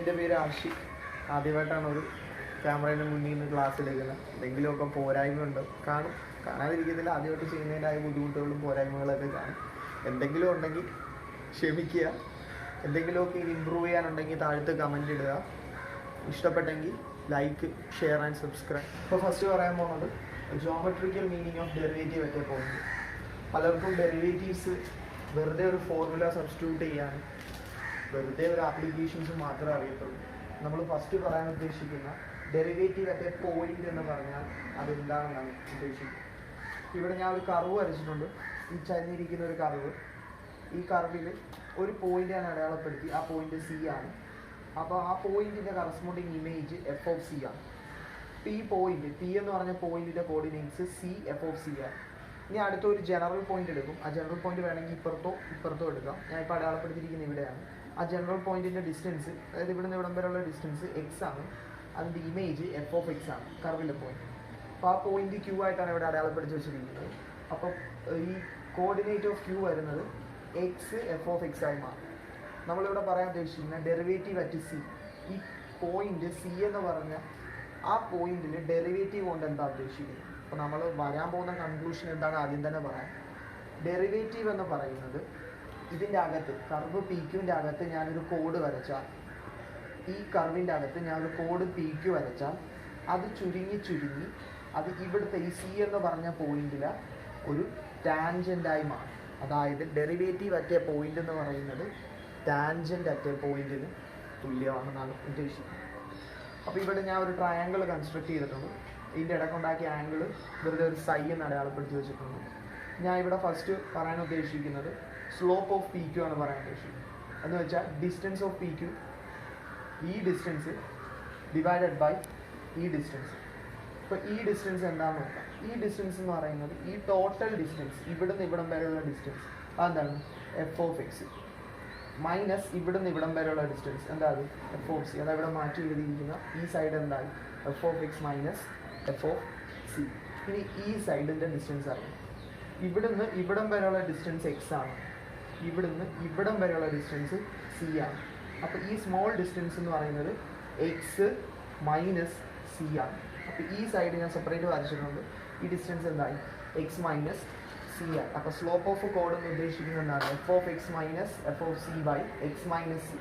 എൻ്റെ പേര് ആഷിഖ്. ആദ്യമായിട്ടാണ് ഒരു ക്യാമറയുടെ മുന്നിൽ നിന്ന് ക്ലാസ് എടുക്കുന്നത്. എന്തെങ്കിലുമൊക്കെ പോരായ്മയുണ്ട്, കാണാതിരിക്കത്തില്ല. ആദ്യമായിട്ട് ചെയ്യുന്നതിൻ്റെതായ ബുദ്ധിമുട്ടുകളും പോരായ്മകളൊക്കെ കാണും. എന്തെങ്കിലും ഉണ്ടെങ്കിൽ ക്ഷമിക്കുക. എന്തെങ്കിലുമൊക്കെ ഇത് ഇമ്പ്രൂവ് ചെയ്യാനുണ്ടെങ്കിൽ താഴത്ത് കമൻറ്റ് ഇടുക. ഇഷ്ടപ്പെട്ടെങ്കിൽ ലൈക്ക്, ഷെയർ ആൻഡ് സബ്സ്ക്രൈബ്. ഇപ്പോൾ ഫസ്റ്റ് പറയാൻ പോകുന്നത് ജോമെട്രിക്കൽ മീനിങ് ഓഫ് ഡെറിവേറ്റീവ് ഒക്കെ പോകുന്നത്. പലർക്കും ഡെറിവേറ്റീവ്സ് വെറുതെ ഒരു ഫോർമുല സബ്സ്റ്റിറ്റ്യൂട്ട് ചെയ്യാൻ, വെറുതെ ഒരു ആപ്ലിക്കേഷൻസ് മാത്രമേ അറിയത്തുള്ളൂ. നമ്മൾ ഫസ്റ്റ് പറയാൻ ഉദ്ദേശിക്കുന്ന ഡെറിവേറ്റീവ് അറ്റ് എ പോയിന്റ് എന്ന് പറഞ്ഞാൽ അതെന്താണെന്നാണ് ഉദ്ദേശിക്കുന്നത്. ഇവിടെ ഞാൻ ഒരു കർവ് വരച്ചിട്ടുണ്ട്. ഈ ചരിഞ്ഞിരിക്കുന്ന ഒരു കർവ്, ഈ കർവിൽ ഒരു പോയിന്റ് ഞാൻ അടയാളപ്പെടുത്തി. ആ പോയിന്റ് സി ആണ്. അപ്പോൾ ആ പോയിന്റിൻ്റെ corresponding image F of C ആണ്. അപ്പോൾ ഈ പോയിന്റ് പി എന്ന് പറഞ്ഞ പോയിന്റിൻ്റെ coordinates C F of C ആണ്. ഇനി അടുത്തൊരു ജനറൽ പോയിന്റ് എടുക്കും. ആ ജനറൽ പോയിന്റ് വേണമെങ്കിൽ ഇപ്പുറത്തോ എടുക്കാം. ഞാൻ ഇപ്പോൾ അടയാളപ്പെടുത്തിയിരിക്കുന്നത് ഇവിടെയാണ്. ആ ജനറൽ പോയിന്റിൻ്റെ ഡിസ്റ്റൻസ്, അതായത് ഇവിടെ നിന്ന് ഇവിടം വരെയുള്ള ഡിസ്റ്റൻസ് എക്സ് ആണ്. അതിൻ്റെ ഇമേജ് എഫ് ഓഫ് എക്സ് ആണ്, കർവിലെ പോയിന്റ്. അപ്പോൾ ആ പോയിന്റ് ക്യൂ ആയിട്ടാണ് ഇവിടെ അടയാളപ്പെടുത്തി വെച്ചിരിക്കുന്നത്. അപ്പോൾ ഈ കോർഡിനേറ്റ് ഓഫ് ക്യൂ വരുന്നത് എക്സ് എഫ് ഓഫ് എക്സ് ആയി മാറും. നമ്മളിവിടെ പറയാൻ ഉദ്ദേശിക്കുന്ന ഡെറിവേറ്റീവ് അറ്റ് സി. ഈ പോയിന്റ് സി എന്ന് പറഞ്ഞ ആ പോയിന്റിൽ ഡെറിവേറ്റീവ് കൊണ്ട് എന്താ ഉദ്ദേശിക്കുന്നത്? അപ്പോൾ നമ്മൾ വരാൻ പോകുന്ന കൺക്ലൂഷൻ എന്താണ് ആദ്യം തന്നെ പറയാം. ഡെറിവേറ്റീവ് എന്ന് പറയുന്നത് ഇതിൻ്റെ അകത്ത്, കർവ് പി ക്യൂവിൻ്റെ അകത്ത് ഞാനൊരു കോഡ് വരച്ചാൽ, ഈ കർവിൻ്റെ അകത്ത് ഞാനൊരു കോഡ് പി ക്യൂ വരച്ചാൽ അത് ചുരുങ്ങി അത് ഇവിടുത്തെ ഈ സി എന്ന് പറഞ്ഞ പോയിന്റിൽ ഒരു ടാൻജൻ്റായി മാറും. അതായത് ഡെറിവേറ്റീവ് അറ്റ് എ പോയിന്റ് എന്ന് പറയുന്നത് ടാൻജൻ്റ് അറ്റ് എ പോയിന്റിന് തുല്യമാണെന്നാണ് ഉദ്ദേശിക്കുന്നത്. അപ്പോൾ ഇവിടെ ഞാൻ ഒരു ട്രയാങ്കിൾ കൺസ്ട്രക്ട് ചെയ്തിട്ടുണ്ട്. ഇതിൻ്റെ ഇടയ്ക്കുണ്ടാക്കിയ ആംഗിൾ വെറുതെ ഒരു സൈ എന്ന് അടയാളപ്പെടുത്തി വെച്ചിട്ടുണ്ട്. ഞാൻ ഇവിടെ ഫസ്റ്റ് പറയാൻ ഉദ്ദേശിക്കുന്നത് സ്ലോപ്പ് ഓഫ് പി ക്യൂ ആണ് പറയാൻ ഉദ്ദേശിക്കുന്നത്. എന്ന് വെച്ചാൽ ഡിസ്റ്റൻസ് ഓഫ് പി ക്യൂ, ഈ ഡിസ്റ്റൻസ് ഡിവൈഡഡ് ബൈ ഈ ഡിസ്റ്റൻസ്. ഇപ്പോൾ ഈ ഡിസ്റ്റൻസ് എന്താണെന്ന് നോക്കാം. ഈ ഡിസ്റ്റൻസ് എന്ന് പറയുന്നത് ഈ ടോട്ടൽ ഡിസ്റ്റൻസ്, ഇവിടുന്ന് ഇവിടം വരെയുള്ള ഡിസ്റ്റൻസ് അതെന്താണ്? എഫ് ഓഫ് എക്സ് മൈനസ് ഇവിടുന്ന് ഇവിടം വരെയുള്ള ഡിസ്റ്റൻസ് എന്താണ്? F of C. അതായത് ഇവിടെ മാറ്റി എഴുതിയിരിക്കുന്ന ഈ സൈഡ് എന്തായി? F of X minus F of C. ഇനി ഈ സൈഡിൻ്റെ ഡിസ്റ്റൻസ് അറിയാം. ഇവിടുന്ന് ഇവിടം വരെയുള്ള ഡിസ്റ്റൻസ് എക്സ് ആണ്, ഇവിടുന്ന് ഇവിടം വരെയുള്ള ഡിസ്റ്റൻസ് സി ആണ്. അപ്പോൾ ഈ സ്മോൾ ഡിസ്റ്റൻസ് എന്ന് പറയുന്നത് എക്സ് മൈനസ് സി ആണ്. അപ്പോൾ ഈ സൈഡ് ഞാൻ സെപ്പറേറ്റ് വരച്ചിട്ടുണ്ട്. ഈ ഡിസ്റ്റൻസ് എന്തായി? എക്സ് മൈനസ് സി ആണ്. അപ്പോൾ സ്ലോപ്പ് ഓഫ് കോഡ് എന്ന് ഉദ്ദേശിക്കുന്നത് എന്താണ്? F of X minus F of C by X minus C.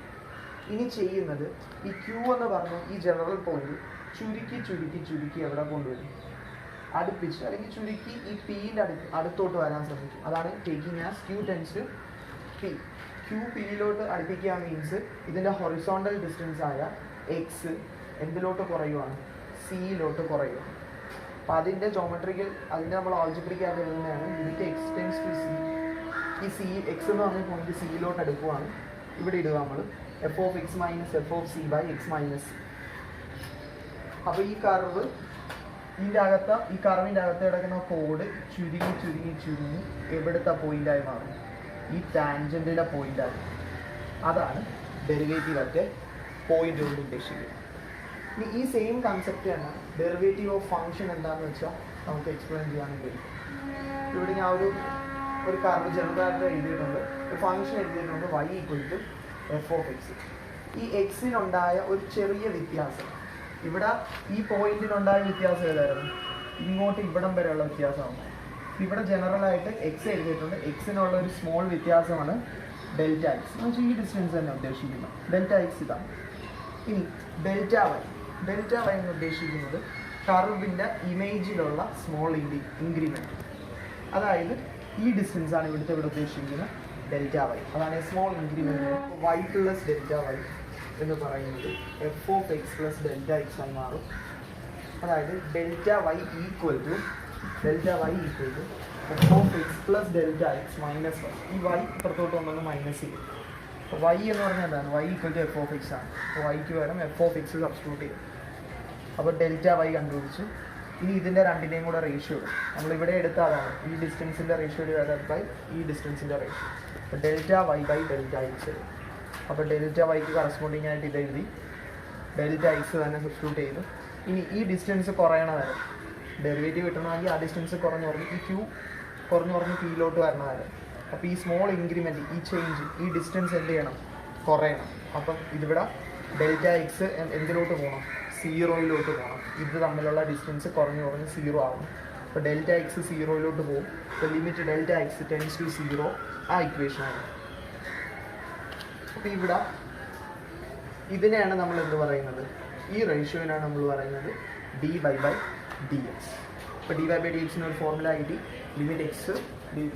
ഇനി ചെയ്യുന്നത് ഈ ക്യൂ എന്ന് പറഞ്ഞ ഈ ജനറൽ പോയിന്റ് ചുരുക്കി എവിടെ കൊണ്ടുവരും? അടുപ്പിച്ച്, അല്ലെങ്കിൽ ചുരുക്കി ഈ പിയുടെ അടുത്തോട്ട് വരാൻ ശ്രമിക്കും. അതാണ് taking as Q tends to P. Q പിയിലോട്ട് അടുപ്പിക്കുക മീൻസ് ഇതിൻ്റെ ഹൊറിസോണ്ടൽ ഡിസ്റ്റൻസ് ആയ എക്സ് എന്തിലോട്ട് കുറയുവാണ്? സിയിലോട്ട് കുറയുക. അപ്പോൾ അതിൻ്റെ അതിൻ്റെ നമ്മൾ ആൾജിബ്രിക് ആയിട്ട് എഴുതുന്നതാണ് limit X tends to C. ഈ സി എക്സ് എന്ന് പറഞ്ഞ പോയിന്റ് സിയിലോട്ട് അടുക്കുവാണ്. ഇവിടെ ഇടുക നമ്മൾ F of X minus F of C by X minus C. അപ്പോൾ ഈ കർവ് ഈ കർവിൻ്റെ അകത്ത് കിടക്കുന്ന കോഡ് ചുരുങ്ങി എവിടുത്തെ പോയിന്റായി മാറും? ഈ ടാൻജൻറ്റിൻ്റെ പോയിന്റായി. അതാണ് ഡെറിവേറ്റീവ് അറ്റ് പോയിന്റ് കൊണ്ട് ഉദ്ദേശിക്കുന്നത്. ഇനി ഈ സെയിം കൺസെപ്റ്റ് തന്നെ ഡെറിവേറ്റീവ് ഓഫ് ഫംഗ്ഷൻ എന്താണെന്ന് വെച്ചാൽ നമുക്ക് എക്സ്പ്ലെയിൻ ചെയ്യാനും. ഇവിടെ ഞാൻ ഒരു കർവ് ചെറുതായിട്ട് എഴുതിയിട്ടുണ്ട്, ഒരു ഫംഗ്ഷൻ എഴുതിയിട്ടുണ്ട് y equal to F of X. ഈ എക്സിനുണ്ടായ ഒരു ചെറിയ വ്യത്യാസം, ഇവിടെ ഈ പോയിന്റിനുണ്ടായ വ്യത്യാസം ഏതായിരുന്നു? ഇങ്ങോട്ട് ഇവിടം വരെയുള്ള വ്യത്യാസമാണ്. ഇവിടെ ജനറലായിട്ട് എക്സ് എഴുതിയിട്ടുണ്ട്. എക്സിനുള്ള ഒരു സ്മോൾ വ്യത്യാസമാണ് ഡെൽറ്റ എക്സ് എന്ന് വെച്ചാൽ ഈ ഡിസ്റ്റൻസ് തന്നെ ഉദ്ദേശിക്കുന്നത്. ഡെൽറ്റ എക്സ് ഇതാണ്. ഇനി ഡെൽറ്റ വൈ എന്ന് ഉദ്ദേശിക്കുന്നത് കർവിൻ്റെ ഇമേജിലുള്ള സ്മോൾ ഇൻക്രിമെൻറ്റ്. അതായത് ഈ ഡിസ്റ്റൻസ് ആണ് ഇവിടെ ഉദ്ദേശിക്കുന്നത് ഡെൽറ്റ വൈ. അതാണ് small increment. Y plus delta Y എന്ന് പറയുന്നത് F of X plus delta X ആയി മാറും. അതായത് delta Y equal to F of X plus delta X minus Y. ഈ വൈ പുറത്തോട്ട് വന്നത് മൈനസ് ചെയ്യും. അപ്പോൾ വൈ എന്ന് പറഞ്ഞാൽ എന്താണ്? Y equal to F of X ആണ്. അപ്പോൾ വൈക്ക് പകരം എഫ് ഓഫ് എക്സ് സബ്സ്റ്റിറ്റ്യൂട്ട് ചെയ്യും. അപ്പോൾ ഡെൽറ്റ വൈ കണ്ടുപിടിച്ചു. ഇനി ഇതിൻ്റെ രണ്ടിൻ്റെയും കൂടെ റേഷ്യോ നമ്മളിവിടെ എടുത്താലാണ് ഈ ഡിസ്റ്റൻസിൻ്റെ റേഷ്യോ ഡിവൈഡഡ് ബൈ ഈ ഡിസ്റ്റൻസിൻ്റെ റേഷ്യോ. അപ്പോൾ delta Y by delta X. അപ്പോൾ ഡെൽറ്റ വൈക്ക് കറസ്പോണ്ടിങ് ആയിട്ട് ഇത് എഴുതി, ഡെൽറ്റ എക്സ് തന്നെ സബ്സ്റ്റിറ്റ്യൂട്ട് ചെയ്തു. ഇനി ഈ ഡിസ്റ്റൻസ് കുറയണ വരെ, ഡെറിവേറ്റീവ് കിട്ടണമെങ്കിൽ ആ ഡിസ്റ്റൻസ് കുറഞ്ഞ് ഈ ക്യൂ കുറഞ്ഞ് പിയിലോട്ട് വരണ വരെ. അപ്പോൾ ഈ സ്മോൾ ഇൻക്രിമെൻറ്റ്, ഈ ചേഞ്ച്, ഈ ഡിസ്റ്റൻസ് എന്ത് ചെയ്യണം? കുറയണം. അപ്പം ഇതിവിടെ ഡെൽറ്റ എക്സ് എന്തിലോട്ട് പോകണം, സീറോയിലോട്ട് പോകണം. ഇത് തമ്മിലുള്ള ഡിസ്റ്റൻസ് കുറഞ്ഞ് സീറോ ആവും. അപ്പോൾ ഡെൽറ്റ എക്സ് സീറോയിലോട്ട് പോകും. അപ്പോൾ limit delta X tends to zero ആ ഇക്വേഷനാണ്. അപ്പോൾ ഇവിടെ ഇതിനെയാണ് നമ്മൾ എന്ത് പറയുന്നത്, ഈ റേഷ്യോനാണ് നമ്മൾ പറയുന്നത് dy ബൈ dx. ഇപ്പോൾ dy ബൈ dxന് ഒരു ഫോർമുല കിട്ടി.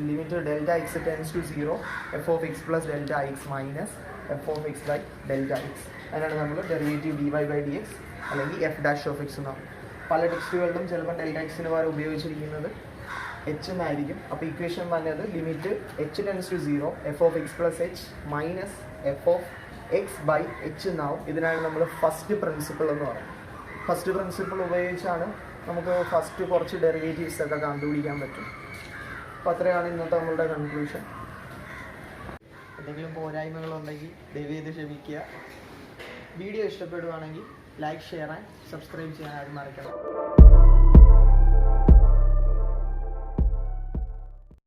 Limit delta X tends to zero F of X plus delta X minus F of X by delta X. അതിനാണ് നമ്മൾ ഡെറിവേറ്റീവ് dy ബൈ dx അല്ലെങ്കിൽ എഫ് ഡാഷ് ഓഫ് എക്സ് എന്നാണ്. പല ടെക്സ്റ്റുകളിലും ചിലപ്പോൾ ഡെൽറ്റ എക്സിന് പകരം ഉപയോഗിച്ചിരിക്കുന്നത് എച്ച് എന്നായിരിക്കും. അപ്പോൾ ഇക്വേഷൻ പറഞ്ഞത് limit H tends to zero F of X plus H minus F of X by H എന്നാവും. ഇതിനാണ് നമ്മൾ ഫസ്റ്റ് പ്രിൻസിപ്പിൾ എന്ന് പറയുന്നത്. ഫസ്റ്റ് പ്രിൻസിപ്പിൾ ഉപയോഗിച്ചാണ് നമുക്ക് ഫസ്റ്റ് കുറച്ച് ഡെറിവേറ്റീവ്സ് ഒക്കെ കണ്ടുപിടിക്കാൻ പറ്റും. അപ്പോൾ അത്രയാണ് ഇന്നത്തെ നമ്മളുടെ കൺക്ലൂഷൻ. എന്തെങ്കിലും പോരായ്മകളുണ്ടെങ്കിൽ ദയവ് ചെയ്ത് ക്ഷമിക്കുക. വീഡിയോ ഇഷ്ടപ്പെടുവാണെങ്കിൽ ലൈക്ക്, ഷെയർ ആൻഡ് സബ്സ്ക്രൈബ് ചെയ്യാൻ ആരും മറക്കണം.